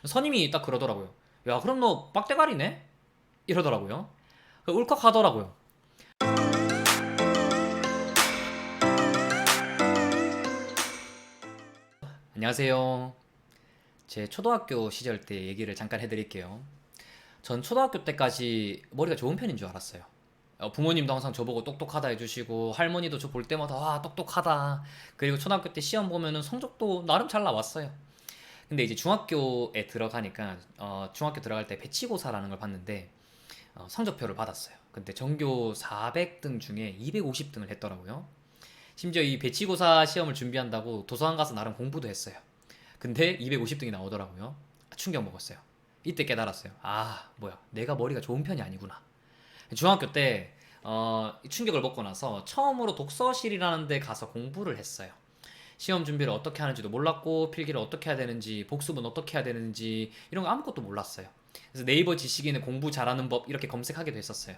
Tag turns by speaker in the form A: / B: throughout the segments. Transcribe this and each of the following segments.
A: 선임이 딱 그러더라고요. 야, 그럼 너 빡대가리네? 이러더라고요. 울컥하더라고요. 안녕하세요. 제 초등학교 시절 때 얘기를 잠깐 해드릴게요. 전 초등학교 때까지 머리가 좋은 편인 줄 알았어요. 부모님도 항상 저보고 똑똑하다 해주시고, 할머니도 저 볼 때마다 와, 똑똑하다. 그리고 초등학교 때 시험 보면은 성적도 나름 잘 나왔어요. 근데 이제 중학교에 들어가니까, 중학교 들어갈 때 배치고사라는 걸 봤는데, 성적표를 받았어요. 근데 전교 400등 중에 250등을 했더라고요. 심지어 이 배치고사 시험을 준비한다고 도서관 가서 나름 공부도 했어요. 근데 250등이 나오더라고요. 충격 먹었어요. 이때 깨달았어요. 아, 뭐야. 내가 머리가 좋은 편이 아니구나. 중학교 때, 충격을 먹고 나서 처음으로 독서실이라는 데 가서 공부를 했어요. 시험 준비를 어떻게 하는지도 몰랐고, 필기를 어떻게 해야 되는지, 복습은 어떻게 해야 되는지, 이런 거 아무것도 몰랐어요. 그래서 네이버 지식인의 공부 잘하는 법 이렇게 검색하기도 했었어요.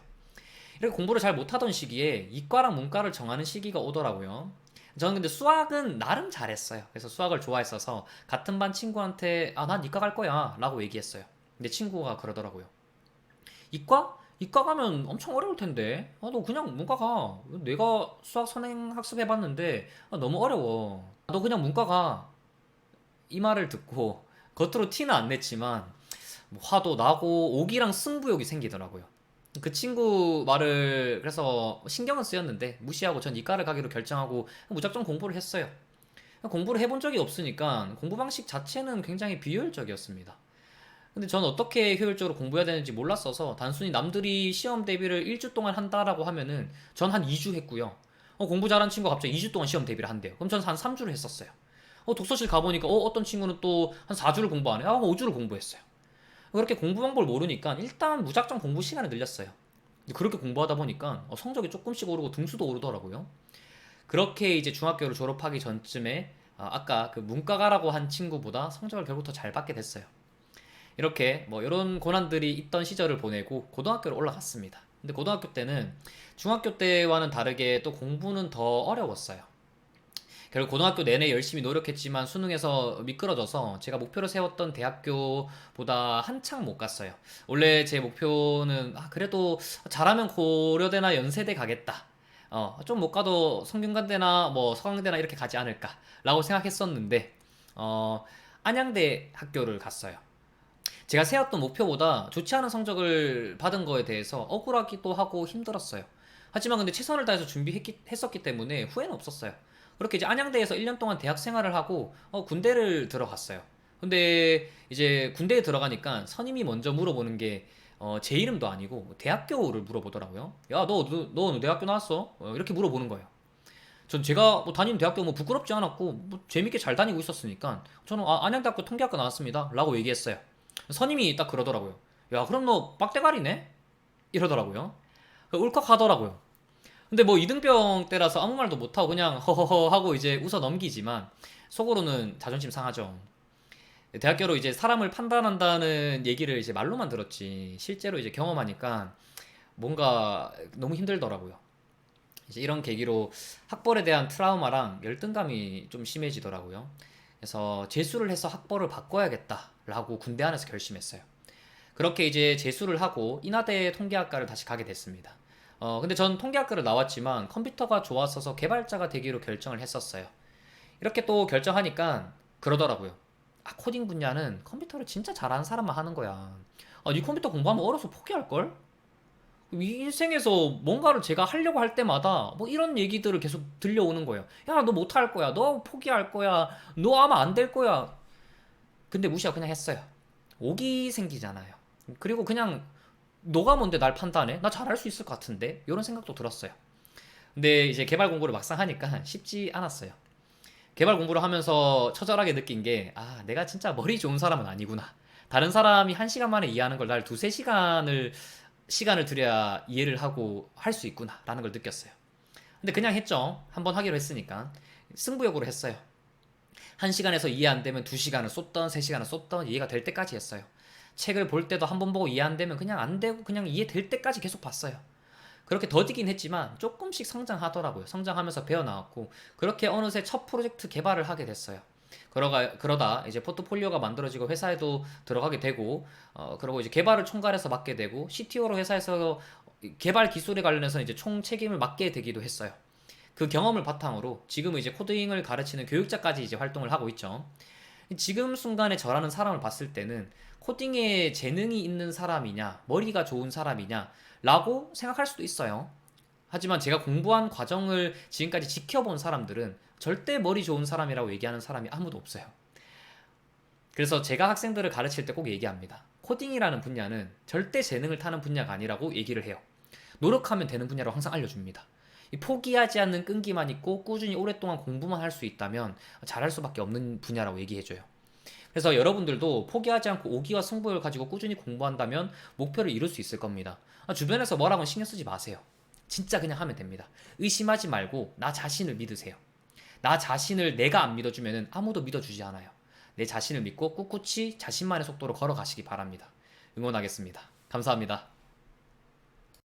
A: 이렇게 공부를 잘 못하던 시기에 이과랑 문과를 정하는 시기가 오더라고요. 저는 근데 수학은 나름 잘했어요. 그래서 수학을 좋아했어서 같은 반 친구한테 난 이과 갈 거야 라고 얘기했어요. 근데 친구가 그러더라고요. 이과? 이과 가면 엄청 어려울 텐데. 너 그냥 문과 가. 내가 수학 선행 학습해봤는데 너무 어려워. 너 그냥 문과 가. 이 말을 듣고 겉으로 티는 안 냈지만 뭐 화도 나고 오기랑 승부욕이 생기더라고요. 그 친구 말을 그래서 신경은 쓰였는데 무시하고 전 이과를 가기로 결정하고 무작정 공부를 했어요. 공부를 해본 적이 없으니까 공부 방식 자체는 굉장히 비효율적이었습니다. 근데 전 어떻게 효율적으로 공부해야 되는지 몰랐어서 단순히 남들이 시험 대비를 1주 동안 한다라고 하면은 전 한 2주 했고요. 공부 잘하는 친구가 갑자기 2주 동안 시험 대비를 한대요. 그럼 전 한 3주를 했었어요. 독서실 가보니까 어떤 친구는 또 한 4주를 공부 안 해. 5주를 공부했어요. 그렇게 공부 방법을 모르니까 일단 무작정 공부 시간을 늘렸어요. 그렇게 공부하다 보니까 성적이 조금씩 오르고 등수도 오르더라고요. 그렇게 이제 중학교를 졸업하기 전쯤에 아까 그 문과가라고 한 친구보다 성적을 결국 더 잘 받게 됐어요. 이렇게 뭐 이런 고난들이 있던 시절을 보내고 고등학교로 올라갔습니다. 근데 고등학교 때는 중학교 때와는 다르게 또 공부는 더 어려웠어요. 결국 고등학교 내내 열심히 노력했지만 수능에서 미끄러져서 제가 목표로 세웠던 대학교보다 한창 못 갔어요. 원래 제 목표는 그래도 잘하면 고려대나 연세대 가겠다. 좀 못 가도 성균관대나 뭐 서강대나 이렇게 가지 않을까라고 생각했었는데 안양대 학교를 갔어요. 제가 세웠던 목표보다 좋지 않은 성적을 받은 거에 대해서 억울하기도 하고 힘들었어요. 하지만 근데 최선을 다해서 준비했었기 때문에 후회는 없었어요. 그렇게 이제 안양대에서 1년 동안 대학 생활을 하고 군대를 들어갔어요. 근데 이제 군대에 들어가니까 선임이 먼저 물어보는 게 제 이름도 아니고 대학교를 물어보더라고요. 야, 너 대학교 나왔어? 이렇게 물어보는 거예요. 전 제가 뭐 다니는 대학교 뭐 부끄럽지 않았고 뭐 재밌게 잘 다니고 있었으니까 저는 안양대학교 통계학과 나왔습니다 라고 얘기했어요. 선임이 딱 그러더라고요. 야, 그럼 너 빡대가리네? 이러더라고요. 울컥하더라고요. 근데 뭐 이등병 때라서 아무 말도 못하고 그냥 허허허 하고 이제 웃어 넘기지만 속으로는 자존심 상하죠. 대학교로 이제 사람을 판단한다는 얘기를 이제 말로만 들었지 실제로 이제 경험하니까 뭔가 너무 힘들더라고요. 이제 이런 계기로 학벌에 대한 트라우마랑 열등감이 좀 심해지더라고요. 그래서 재수를 해서 학벌을 바꿔야겠다라고 군대 안에서 결심했어요. 그렇게 이제 재수를 하고 인하대 통계학과를 다시 가게 됐습니다. 근데 전 통계학과를 나왔지만 컴퓨터가 좋았어서 개발자가 되기로 결정을 했었어요. 이렇게 또 결정하니까 그러더라고요. 코딩 분야는 컴퓨터를 진짜 잘하는 사람만 하는 거야. 네 컴퓨터 공부하면 어려서 포기할걸? 인생에서 뭔가를 제가 하려고 할 때마다 뭐 이런 얘기들을 계속 들려오는 거예요. 야, 너 못할 거야. 너 포기할 거야. 너 아마 안 될 거야. 근데 무시하고 그냥 했어요. 오기 생기잖아요. 그리고 그냥 너가 뭔데 날 판단해? 나 잘할 수 있을 것 같은데? 이런 생각도 들었어요. 근데 이제 개발 공부를 막상 하니까 쉽지 않았어요. 개발 공부를 하면서 처절하게 느낀 게, 내가 진짜 머리 좋은 사람은 아니구나. 다른 사람이 한 시간 만에 이해하는 걸 날 두세 시간을 들여야 이해를 하고 할 수 있구나. 라는 걸 느꼈어요. 근데 그냥 했죠. 한번 하기로 했으니까. 승부욕으로 했어요. 한 시간에서 이해 안 되면 두 시간을 쏟던, 세 시간을 쏟던 이해가 될 때까지 했어요. 책을 볼 때도 한 번 보고 이해 안 되면 그냥 안 되고 그냥 이해될 때까지 계속 봤어요. 그렇게 더디긴 했지만 조금씩 성장하더라고요. 성장하면서 배워나왔고 그렇게 어느새 첫 프로젝트 개발을 하게 됐어요. 그러다 이제 포트폴리오가 만들어지고 회사에도 들어가게 되고, 그리고 이제 개발을 총괄해서 맡게 되고, CTO로 회사에서 개발 기술에 관련해서 이제 총 책임을 맡게 되기도 했어요. 그 경험을 바탕으로 지금은 이제 코딩을 가르치는 교육자까지 이제 활동을 하고 있죠. 지금 순간에 저라는 사람을 봤을 때는 코딩에 재능이 있는 사람이냐, 머리가 좋은 사람이냐, 라고 생각할 수도 있어요. 하지만 제가 공부한 과정을 지금까지 지켜본 사람들은 절대 머리 좋은 사람이라고 얘기하는 사람이 아무도 없어요. 그래서 제가 학생들을 가르칠 때 꼭 얘기합니다. 코딩이라는 분야는 절대 재능을 타는 분야가 아니라고 얘기를 해요. 노력하면 되는 분야로 항상 알려줍니다. 포기하지 않는 끈기만 있고 꾸준히 오랫동안 공부만 할 수 있다면 잘할 수밖에 없는 분야라고 얘기해줘요. 그래서 여러분들도 포기하지 않고 오기와 승부를 가지고 꾸준히 공부한다면 목표를 이룰 수 있을 겁니다. 주변에서 뭐라고 신경 쓰지 마세요. 진짜 그냥 하면 됩니다. 의심하지 말고 나 자신을 믿으세요. 나 자신을 내가 안 믿어주면 아무도 믿어주지 않아요. 내 자신을 믿고 꿋꿋이 자신만의 속도로 걸어가시기 바랍니다. 응원하겠습니다. 감사합니다.